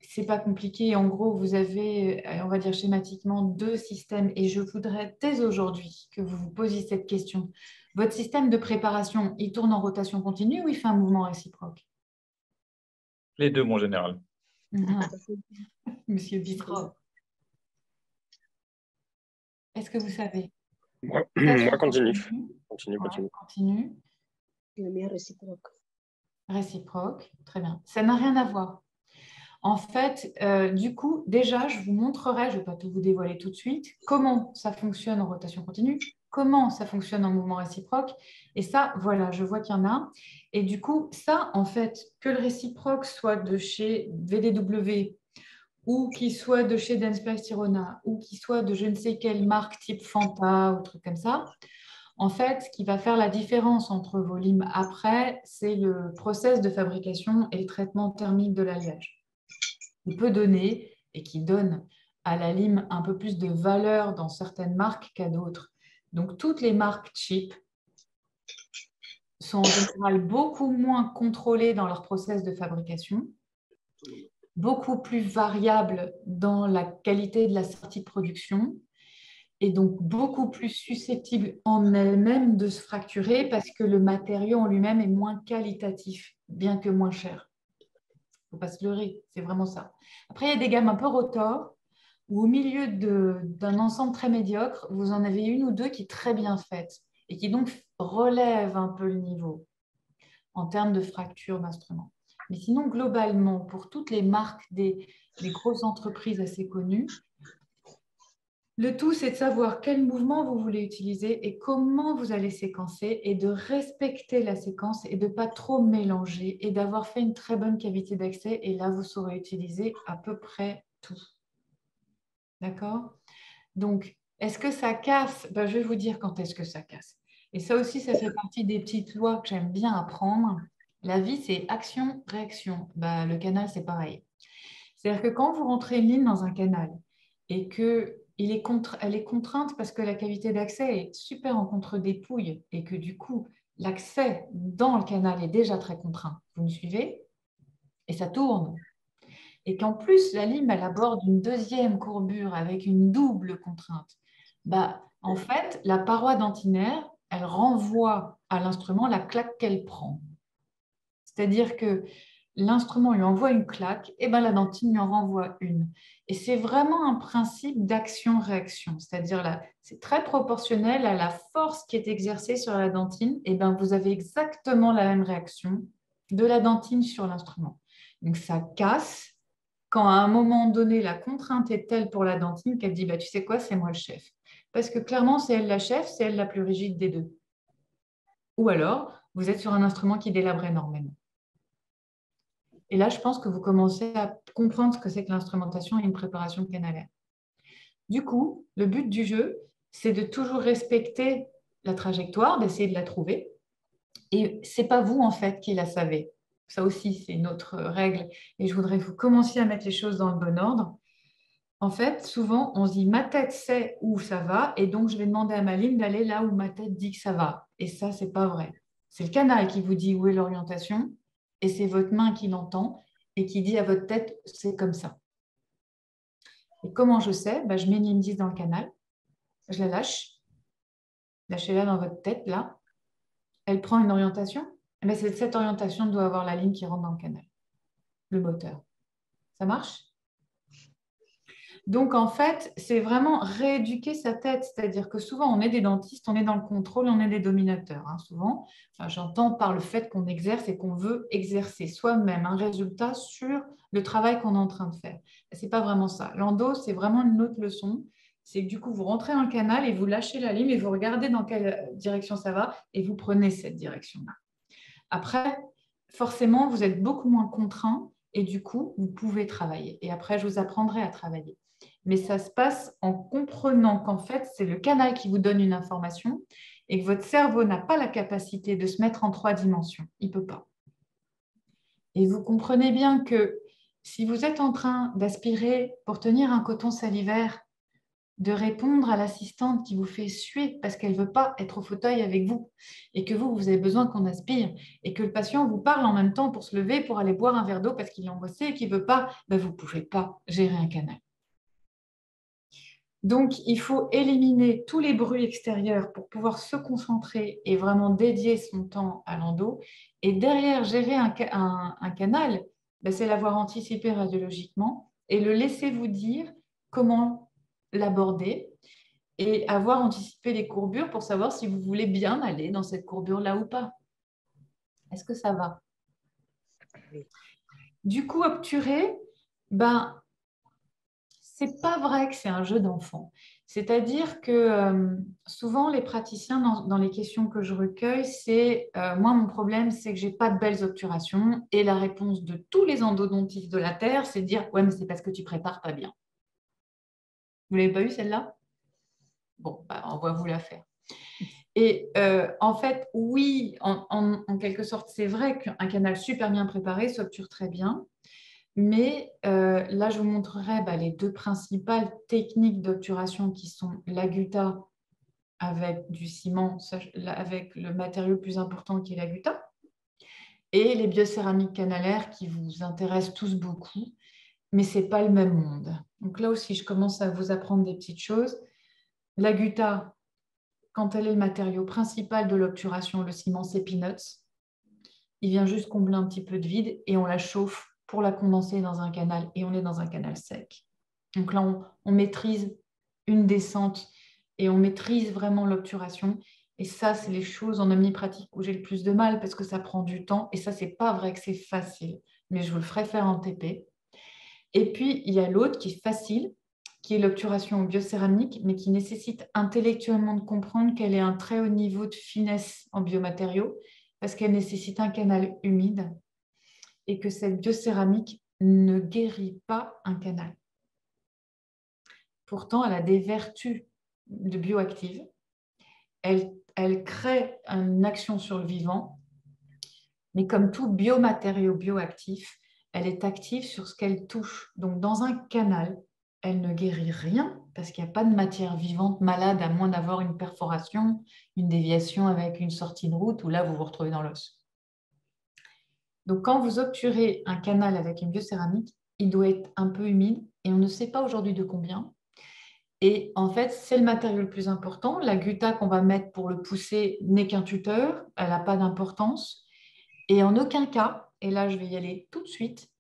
c'est pas compliqué. En gros, vous avez, on va dire schématiquement, deux systèmes et je voudrais dès aujourd'hui que vous vous posiez cette question. Votre système de préparation, il tourne en rotation continue ou il fait un mouvement réciproque? Les deux, mon général. Monsieur Bitrov, est-ce que vous savez? Moi, continue. Continue. Continue. Réciproque, très bien. Ça n'a rien à voir. En fait, du coup, déjà, je vous montrerai, je ne vais pas tout vous dévoiler tout de suite, comment ça fonctionne en rotation continue, comment ça fonctionne en mouvement réciproque. Et ça, voilà, je vois qu'il y en a. Et du coup, ça, en fait, que le réciproque soit de chez VDW ou qu'il soit de chez Dansplastirona ou qu'il soit de je ne sais quelle marque type Fanta ou truc comme ça, en fait, ce qui va faire la différence entre vos limes après, c'est le process de fabrication et le traitement thermique de l'alliage. Il peut donner et qui donne à la lime un peu plus de valeur dans certaines marques qu'à d'autres. Donc, toutes les marques cheap sont en général beaucoup moins contrôlées dans leur process de fabrication, beaucoup plus variables dans la qualité de la sortie de production et donc beaucoup plus susceptibles en elles-mêmes de se fracturer parce que le matériau en lui-même est moins qualitatif, bien que moins cher. Il ne faut pas se leurrer, c'est vraiment ça. Après, il y a des gammes un peu rotor où au milieu d'un ensemble très médiocre, vous en avez une ou deux qui est très bien faite et qui donc relèvent un peu le niveau en termes de fracture d'instruments. Mais sinon, globalement, pour toutes les marques des grosses entreprises assez connues, le tout, c'est de savoir quel mouvement vous voulez utiliser et comment vous allez séquencer et de respecter la séquence et de ne pas trop mélanger et d'avoir fait une très bonne cavité d'accès. Et là, vous saurez utiliser à peu près tout. D'accord? Donc, est-ce que ça casse? Ben, je vais vous dire quand est-ce que ça casse. Et ça aussi, ça fait partie des petites lois que j'aime bien apprendre. La vie, c'est action-réaction. Ben, le canal, c'est pareil. C'est-à-dire que quand vous rentrez une ligne dans un canal et qu'elle est contrainte parce que la cavité d'accès est super en contre-dépouille et que du coup, l'accès dans le canal est déjà très contraint. Vous me suivez? Et ça tourne. Et qu'en plus, la lime, elle aborde une deuxième courbure avec une double contrainte. Bah, en fait, la paroi dentinaire, elle renvoie à l'instrument la claque qu'elle prend. C'est-à-dire que l'instrument lui envoie une claque, et ben la dentine lui en renvoie une. Et c'est vraiment un principe d'action-réaction, c'est-à-dire là, c'est très proportionnel à la force qui est exercée sur la dentine, et ben vous avez exactement la même réaction de la dentine sur l'instrument. Donc ça casse quand à un moment donné, la contrainte est telle pour la dentine qu'elle dit, bah, tu sais quoi, c'est moi le chef. Parce que clairement, c'est elle la chef, c'est elle la plus rigide des deux. Ou alors, vous êtes sur un instrument qui délabre énormément. Et là, je pense que vous commencez à comprendre ce que c'est que l'instrumentation et une préparation canalaire. Du coup, le but du jeu, c'est de toujours respecter la trajectoire, d'essayer de la trouver. Et ce n'est pas vous, en fait, qui la savez. Ça aussi, c'est une autre règle. Et je voudrais que vous commenciez à mettre les choses dans le bon ordre. En fait, souvent, on se dit, ma tête sait où ça va, et donc je vais demander à ma ligne d'aller là où ma tête dit que ça va. Et ça, ce n'est pas vrai. C'est le canal qui vous dit où est l'orientation, et c'est votre main qui l'entend et qui dit à votre tête, c'est comme ça. Et comment je sais? Je mets une ligne 10 dans le canal, je la lâche, lâchez-la dans votre tête, là. Elle prend une orientation, mais cette orientation doit avoir la ligne qui rentre dans le canal, le moteur. Ça marche? Donc, en fait, c'est vraiment rééduquer sa tête. C'est-à-dire que souvent, on est des dentistes, on est dans le contrôle, on est des dominateurs. Souvent, j'entends par le fait qu'on exerce et qu'on veut exercer soi-même un résultat sur le travail qu'on est en train de faire. Ce n'est pas vraiment ça. L'endo, c'est vraiment une autre leçon. C'est que du coup, vous rentrez dans le canal et vous lâchez la lime et vous regardez dans quelle direction ça va et vous prenez cette direction-là. Après, forcément, vous êtes beaucoup moins contraint et du coup, vous pouvez travailler. Et après, je vous apprendrai à travailler. Mais ça se passe en comprenant qu'en fait, c'est le canal qui vous donne une information et que votre cerveau n'a pas la capacité de se mettre en 3 dimensions. Il ne peut pas. Et vous comprenez bien que si vous êtes en train d'aspirer pour tenir un coton salivaire, de répondre à l'assistante qui vous fait suer parce qu'elle ne veut pas être au fauteuil avec vous et que vous avez besoin qu'on aspire et que le patient vous parle en même temps pour se lever, pour aller boire un verre d'eau parce qu'il est angoissé et qu'il ne veut pas, ben vous ne pouvez pas gérer un canal. Donc, il faut éliminer tous les bruits extérieurs pour pouvoir se concentrer et vraiment dédier son temps à l'endo. Et derrière, gérer un canal, ben, c'est l'avoir anticipé radiologiquement et le laisser vous dire comment l'aborder et avoir anticipé les courbures pour savoir si vous voulez bien aller dans cette courbure-là ou pas. Est-ce que ça va? Oui. Du coup, obturer, ben, c'est pas vrai que c'est un jeu d'enfant. C'est-à-dire que souvent, les praticiens, dans les questions que je recueille, c'est moi, mon problème, c'est que j'ai pas de belles obturations. Et la réponse de tous les endodontistes de la Terre, c'est de dire ouais, mais c'est parce que tu prépares pas bien. Vous l'avez pas eu celle-là? Bon, bah, on va vous la faire. Et en fait, oui, en quelque sorte, c'est vrai qu'un canal super bien préparé s'obture très bien. Mais là, je vous montrerai les deux principales techniques d'obturation qui sont la gutta avec du ciment, avec le matériau le plus important qui est la gutta, et les biocéramiques canalaires qui vous intéressent tous beaucoup, mais ce n'est pas le même monde. Donc là aussi, je commence à vous apprendre des petites choses. La gutta, quand elle est le matériau principal de l'obturation, le ciment, c'est peanuts. Il vient juste combler un petit peu de vide et on la chauffe pour la condenser dans un canal et on est dans un canal sec. Donc là, on maîtrise une descente et on maîtrise vraiment l'obturation. Et ça, c'est les choses en omnipratique où j'ai le plus de mal parce que ça prend du temps. Et ça, c'est pas vrai que c'est facile, mais je vous le ferai faire en TP. Et puis, il y a l'autre qui est facile, qui est l'obturation au biocéramique, mais qui nécessite intellectuellement de comprendre qu'elle est un très haut niveau de finesse en biomatériaux parce qu'elle nécessite un canal humide et que cette biocéramique ne guérit pas un canal. Pourtant, elle a des vertus de bioactive. Elle crée une action sur le vivant, mais comme tout biomatériau bioactif, elle est active sur ce qu'elle touche. Donc, dans un canal, elle ne guérit rien parce qu'il n'y a pas de matière vivante malade à moins d'avoir une perforation, une déviation avec une sortie de route où là, vous vous retrouvez dans l'os. Donc, quand vous obturez un canal avec une biocéramique, il doit être un peu humide et on ne sait pas aujourd'hui de combien. Et en fait, c'est le matériau le plus important. La gutta qu'on va mettre pour le pousser n'est qu'un tuteur, elle n'a pas d'importance. Et en aucun cas, et là je vais y aller tout de suite,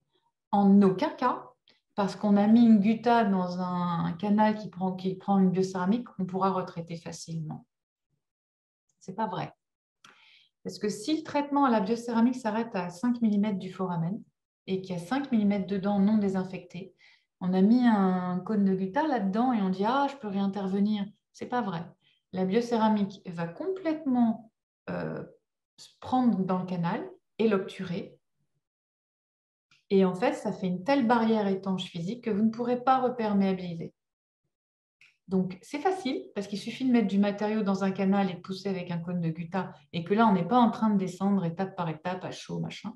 en aucun cas, parce qu'on a mis une gutta dans un canal qui prend une biocéramique, on pourra retraiter facilement. Ce n'est pas vrai. Parce que si le traitement à la biocéramique s'arrête à 5 mm du foramen et qu'il y a 5 mm dedans non désinfectés, on a mis un cône de gutta là-dedans et on dit « Ah, je peux réintervenir ». Ce n'est pas vrai. La biocéramique va complètement se prendre dans le canal et l'obturer. Et en fait, ça fait une telle barrière étanche physique que vous ne pourrez pas reperméabiliser. Donc, c'est facile parce qu'il suffit de mettre du matériau dans un canal et de pousser avec un cône de gutta et que là, on n'est pas en train de descendre étape par étape à chaud, machin.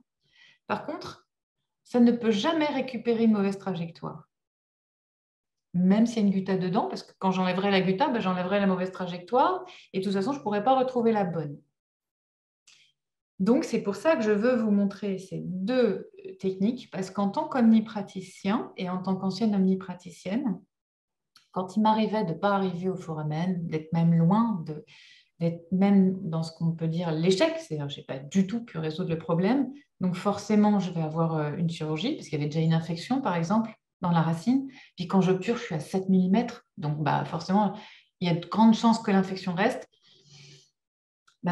Par contre, ça ne peut jamais récupérer une mauvaise trajectoire. Même s'il y a une gutta dedans, parce que quand j'enlèverai la gutta, j'enlèverai la mauvaise trajectoire et de toute façon, je ne pourrai pas retrouver la bonne. Donc, c'est pour ça que je veux vous montrer ces deux techniques parce qu'en tant qu'omnipraticien et en tant qu'ancienne omnipraticienne, quand il m'arrivait de ne pas arriver au foramen, d'être même loin, d'être même dans ce qu'on peut dire l'échec, c'est-à-dire que je n'ai pas du tout pu résoudre le problème, donc forcément je vais avoir une chirurgie, parce qu'il y avait déjà une infection par exemple dans la racine, puis quand j'obture je suis à 7 mm, donc forcément il y a de grandes chances que l'infection reste.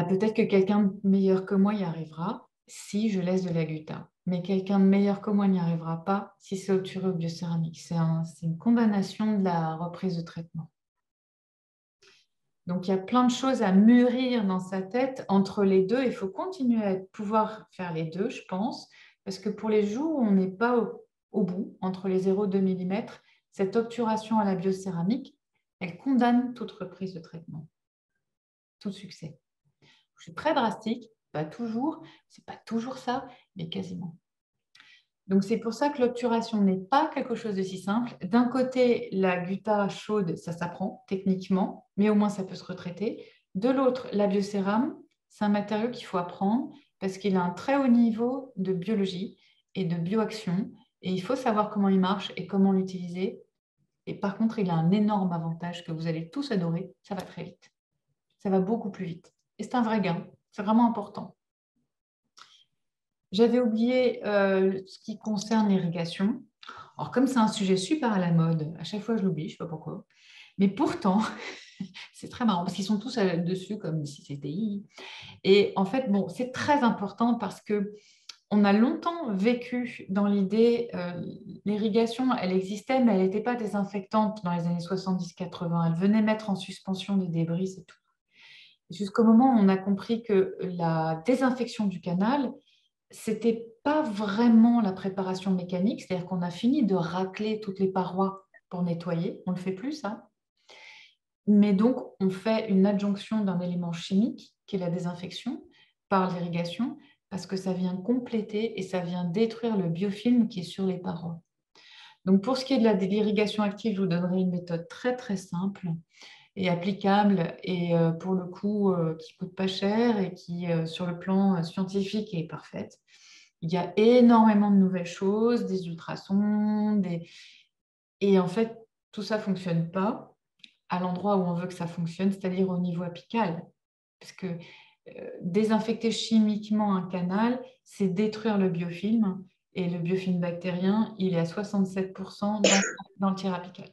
Peut-être que quelqu'un de meilleur que moi y arrivera si je laisse de la gutta. Mais quelqu'un de meilleur que moi n'y arrivera pas si c'est obturé au biocéramique. C'est une condamnation de la reprise de traitement. Donc, il y a plein de choses à mûrir dans sa tête entre les deux. Il faut continuer à pouvoir faire les deux, je pense, parce que pour les jours où on n'est pas au bout, entre les 0,2 mm, cette obturation à la biocéramique, elle condamne toute reprise de traitement, tout succès. Je suis très drastique, pas toujours, c'est pas toujours ça, mais quasiment. Donc, c'est pour ça que l'obturation n'est pas quelque chose de si simple. D'un côté, la gutta chaude, ça s'apprend techniquement, mais au moins ça peut se retraiter. De l'autre, la biocérame, c'est un matériau qu'il faut apprendre parce qu'il a un très haut niveau de biologie et de bioaction. Et il faut savoir comment il marche et comment l'utiliser. Et par contre, il a un énorme avantage que vous allez tous adorer, ça va très vite. Ça va beaucoup plus vite. Et c'est un vrai gain, c'est vraiment important. J'avais oublié ce qui concerne l'irrigation. Alors, comme c'est un sujet super à la mode, à chaque fois je l'oublie, je ne sais pas pourquoi. Mais pourtant, c'est très marrant parce qu'ils sont tous dessus comme si c'était I. Et en fait, bon, c'est très important parce que on a longtemps vécu dans l'idée, l'irrigation, elle existait, mais elle n'était pas désinfectante dans les années 70-80. Elle venait mettre en suspension des débris, c'est tout. Jusqu'au moment où on a compris que la désinfection du canal, c'était pas vraiment la préparation mécanique, c'est-à-dire qu'on a fini de racler toutes les parois pour nettoyer. On ne le fait plus, ça. Mais donc, on fait une adjonction d'un élément chimique, qui est la désinfection, par l'irrigation, parce que ça vient compléter et ça vient détruire le biofilm qui est sur les parois. Donc, pour ce qui est de l'irrigation active, je vous donnerai une méthode très, très simple et applicable et pour le coup, qui ne coûte pas cher et qui, sur le plan scientifique, est parfaite. Il y a énormément de nouvelles choses, des ultrasons, et en fait, tout ça ne fonctionne pas à l'endroit où on veut que ça fonctionne, c'est-à-dire au niveau apical. Parce que désinfecter chimiquement un canal, c'est détruire le biofilm. Et le biofilm bactérien, il est à 67% dans le tiers apical.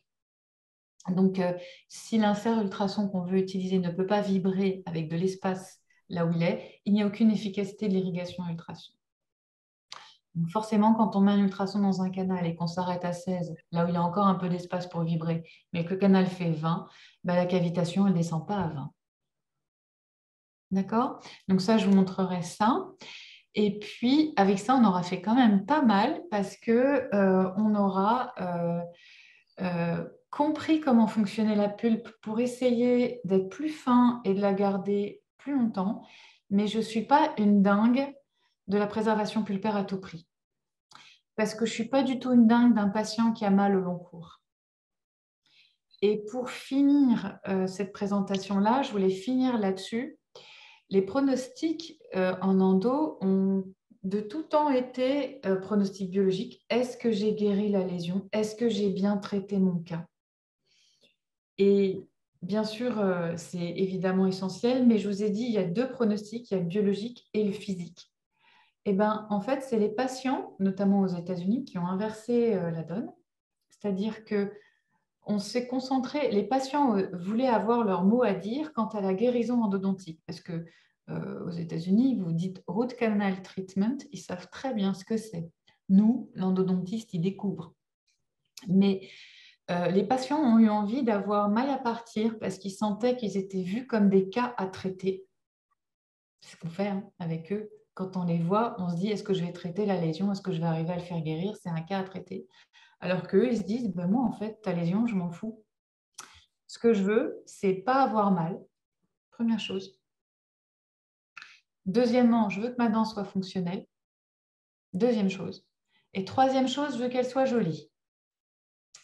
Donc, si l'insert ultrason qu'on veut utiliser ne peut pas vibrer avec de l'espace là où il n'y a aucune efficacité de l'irrigation à ultrason. Donc forcément, quand on met un ultrason dans un canal et qu'on s'arrête à 16, là où il y a encore un peu d'espace pour vibrer, mais que le canal fait 20, ben la cavitation, elle ne descend pas à 20. D'accord? Donc ça, je vous montrerai ça. Et puis, avec ça, on aura fait quand même pas mal parce qu'on aura compris comment fonctionnait la pulpe pour essayer d'être plus fin et de la garder plus longtemps. Mais je ne suis pas une dingue de la préservation pulpaire à tout prix. Parce que je ne suis pas du tout une dingue d'un patient qui a mal au long cours. Et pour finir cette présentation-là, je voulais finir là-dessus. Les pronostics en endo ont de tout temps été pronostics biologiques. Est-ce que j'ai guéri la lésion? Est-ce que j'ai bien traité mon cas? Et bien sûr, c'est évidemment essentiel, mais je vous ai dit, il y a deux pronostics, il y a le biologique et le physique. Eh ben, en fait, c'est les patients, notamment aux États-Unis, qui ont inversé la donne. C'est-à-dire qu'on s'est concentré, les patients voulaient avoir leur mot à dire quant à la guérison endodontique. Parce que aux États-Unis, vous dites root canal treatment, ils savent très bien ce que c'est. Nous, l'endodontiste, ils découvrent. Mais les patients ont eu envie d'avoir maille à partir parce qu'ils sentaient qu'ils étaient vus comme des cas à traiter. C'est ce qu'on fait avec eux. Quand on les voit, on se dit, est-ce que je vais traiter la lésion? Est-ce que je vais arriver à le faire guérir? C'est un cas à traiter. Alors qu'eux, ils se disent, ben moi, en fait, ta lésion, je m'en fous. Ce que je veux, c'est pas avoir mal. Première chose. Deuxièmement, je veux que ma dent soit fonctionnelle. Deuxième chose. Et troisième chose, je veux qu'elle soit jolie.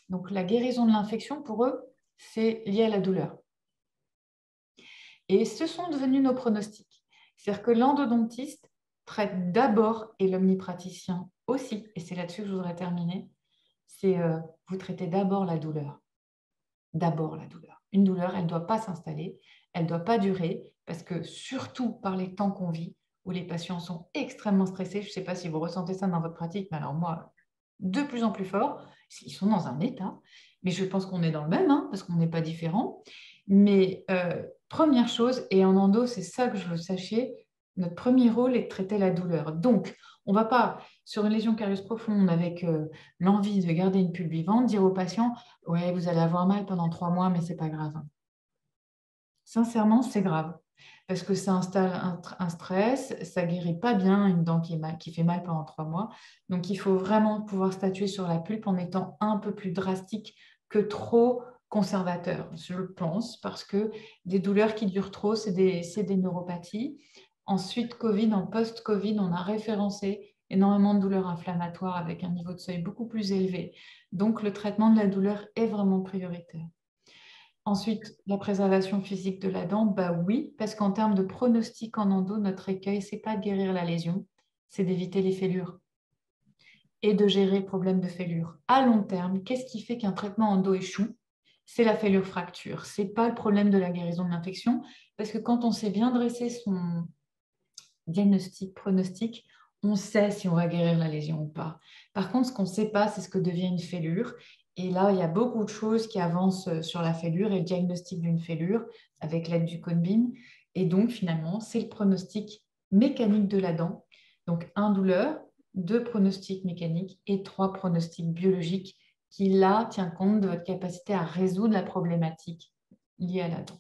Donc, la guérison de l'infection, pour eux, c'est lié à la douleur. Et ce sont devenus nos pronostics. C'est-à-dire que l'endodontiste traite d'abord, et l'omnipraticien aussi, et c'est là-dessus que je voudrais terminer, c'est vous traitez d'abord la douleur. D'abord la douleur. Une douleur, elle ne doit pas s'installer, elle ne doit pas durer, parce que surtout par les temps qu'on vit, où les patients sont extrêmement stressés, je ne sais pas si vous ressentez ça dans votre pratique, mais alors moi, de plus en plus fort, ils sont dans un état, mais je pense qu'on est dans le même, parce qu'on n'est pas différents. Mais première chose, et en endo, c'est ça que je veux que vous sachiez, notre premier rôle est de traiter la douleur. Donc, on ne va pas, sur une lésion carieuse profonde, avec l'envie de garder une pulpe vivante, dire au patient, ouais, vous allez avoir mal pendant 3 mois, mais ce n'est pas grave. Sincèrement, c'est grave. Parce que ça installe un stress, ça ne guérit pas bien une dent qui fait mal pendant 3 mois. Donc, il faut vraiment pouvoir statuer sur la pulpe en étant un peu plus drastique que trop conservateur, je pense, parce que des douleurs qui durent trop, c'est des neuropathies. Ensuite, Covid, en post-Covid, on a référencé énormément de douleurs inflammatoires avec un niveau de seuil beaucoup plus élevé. Donc, le traitement de la douleur est vraiment prioritaire. Ensuite, la préservation physique de la dent, bah oui, parce qu'en termes de pronostic en endo, notre écueil, c'est pas de guérir la lésion, c'est d'éviter les fêlures et de gérer le problème de fêlure. À long terme, qu'est-ce qui fait qu'un traitement endo échoue? C'est la fêlure fracture. C'est pas le problème de la guérison de l'infection, parce que quand on sait bien dresser son diagnostic, pronostic, on sait si on va guérir la lésion ou pas. Par contre, ce qu'on ne sait pas, c'est ce que devient une fêlure. Et là, il y a beaucoup de choses qui avancent sur la fêlure et le diagnostic d'une fêlure avec l'aide du Cone-Beam. Et donc, finalement, c'est le pronostic mécanique de la dent. Donc, 1, douleur, 2, pronostics mécaniques et 3, pronostics biologiques qui, là, tient compte de votre capacité à résoudre la problématique liée à la dent.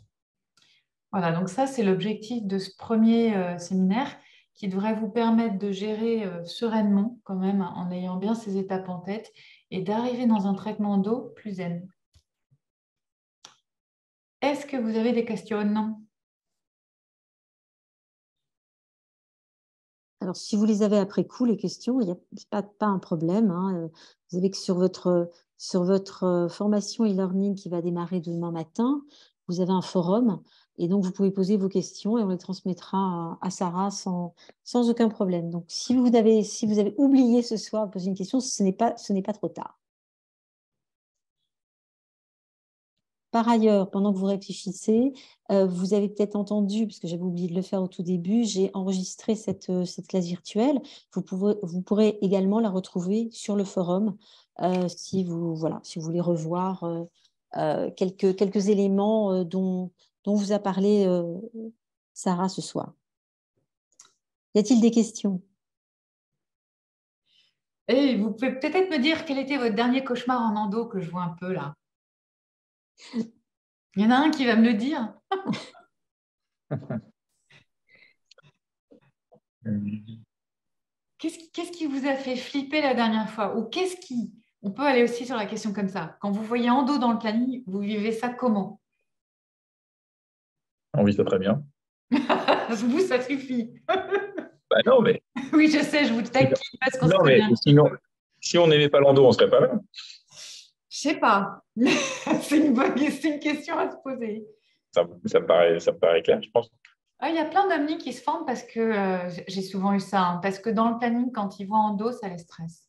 Voilà, donc ça, c'est l'objectif de ce premier séminaire qui devrait vous permettre de gérer sereinement quand même en ayant bien ces étapes en tête et d'arriver dans un traitement d'eau plus zen. Est-ce que vous avez des questions? Alors, si vous les avez après coup, les questions, il n'y a pas un problème, hein. Vous savez que sur votre formation e-learning qui va démarrer demain matin, vous avez un forum et donc vous pouvez poser vos questions et on les transmettra à Sarah sans aucun problème. Donc, si vous avez oublié ce soir de poser une question, ce n'est pas trop tard. Par ailleurs, pendant que vous réfléchissez, vous avez peut-être entendu, parce que j'avais oublié de le faire au tout début, j'ai enregistré cette classe virtuelle. Vous pourrez également la retrouver sur le forum si vous voulez revoir quelques éléments dont vous a parlé Sarah ce soir. Y a-t-il des questions? Et vous pouvez peut-être me dire quel était votre dernier cauchemar en endo que je vois un peu là. Il y en a un qui va me le dire. Qu'est-ce qui vous a fait flipper la dernière fois? Ou on peut aller aussi sur la question comme ça. Quand vous voyez endo dans le planning, vous vivez ça comment? On vit ça très bien. Vous, ça suffit. Bah non, mais, Oui, je sais, je vous taquine parce qu'on se non, connaît mais un petit sinon, peu. si on n'aimait pas l'endo, on ne serait pas là. Je sais pas. C'est une question à se poser. Ça me paraît clair, je pense. Ah, il y a plein d'omnis qui se forment parce que j'ai souvent eu ça, hein, parce que dans le planning, quand ils voient endo, ça les stresse.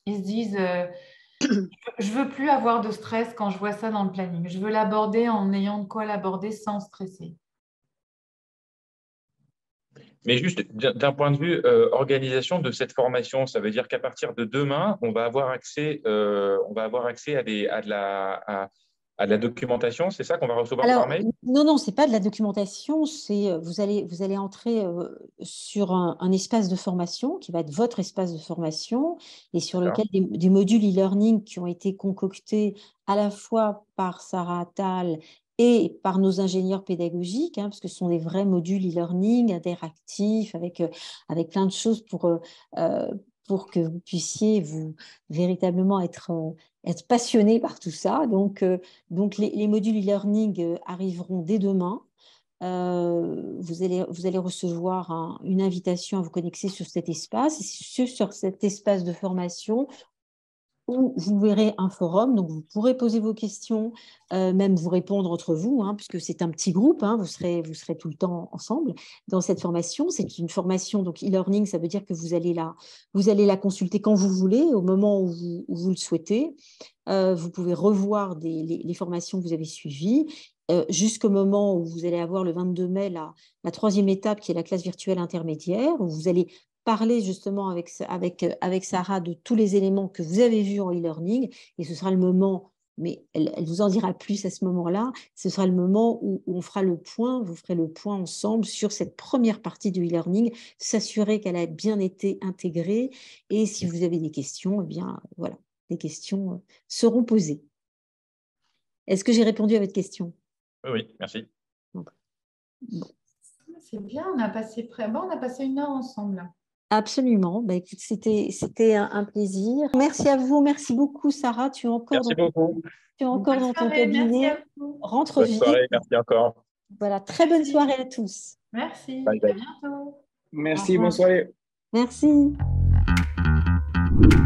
Ils se disent, je veux plus avoir de stress quand je vois ça dans le planning. Je veux l'aborder en ayant de quoi l'aborder sans stresser. Mais juste d'un point de vue organisation de cette formation, ça veut dire qu'à partir de demain, on va avoir accès à de la documentation, c'est ça qu'on va recevoir par Alors, mail? non, ce n'est pas de la documentation, vous allez entrer sur un espace de formation qui va être votre espace de formation et sur lequel des modules e-learning qui ont été concoctés à la fois par Sarah Attal et par nos ingénieurs pédagogiques, parce que ce sont des vrais modules e-learning interactifs avec plein de choses pour que vous puissiez véritablement être passionné par tout ça. Donc les modules e-learning arriveront dès demain. Vous allez recevoir une invitation à vous connecter sur cet espace. Et c'est sur cet espace de formation où vous verrez un forum, donc vous pourrez poser vos questions, même vous répondre entre vous, puisque c'est un petit groupe, vous serez tout le temps ensemble dans cette formation. C'est une formation, donc e-learning, ça veut dire que vous allez la consulter quand vous voulez, au moment où vous le souhaitez. Vous pouvez revoir les formations que vous avez suivies, jusqu'au moment où vous allez avoir le 22 mai la troisième étape qui est la classe virtuelle intermédiaire, où vous allez parler justement avec Sarah de tous les éléments que vous avez vus en e-learning, et ce sera le moment, mais elle vous en dira plus à ce moment-là, ce sera le moment où on fera le point, vous ferez le point ensemble sur cette première partie du e-learning, s'assurer qu'elle a bien été intégrée, et si vous avez des questions, eh bien voilà, les questions seront posées. Est-ce que j'ai répondu à votre question? Oui, merci. Bon. C'est bien, on a passé 1 heure ensemble. Absolument. Bah, écoute, c'était un plaisir. Merci à vous. Merci beaucoup, Sarah. Tu es encore Merci beaucoup. dans ton Soirée, merci cabinet. à vous. Rentre Bonne vite. soirée, merci encore. Voilà, très bonne soirée à tous. Merci, Bye bye. à bientôt. Merci, bonne soirée. Merci. revoir.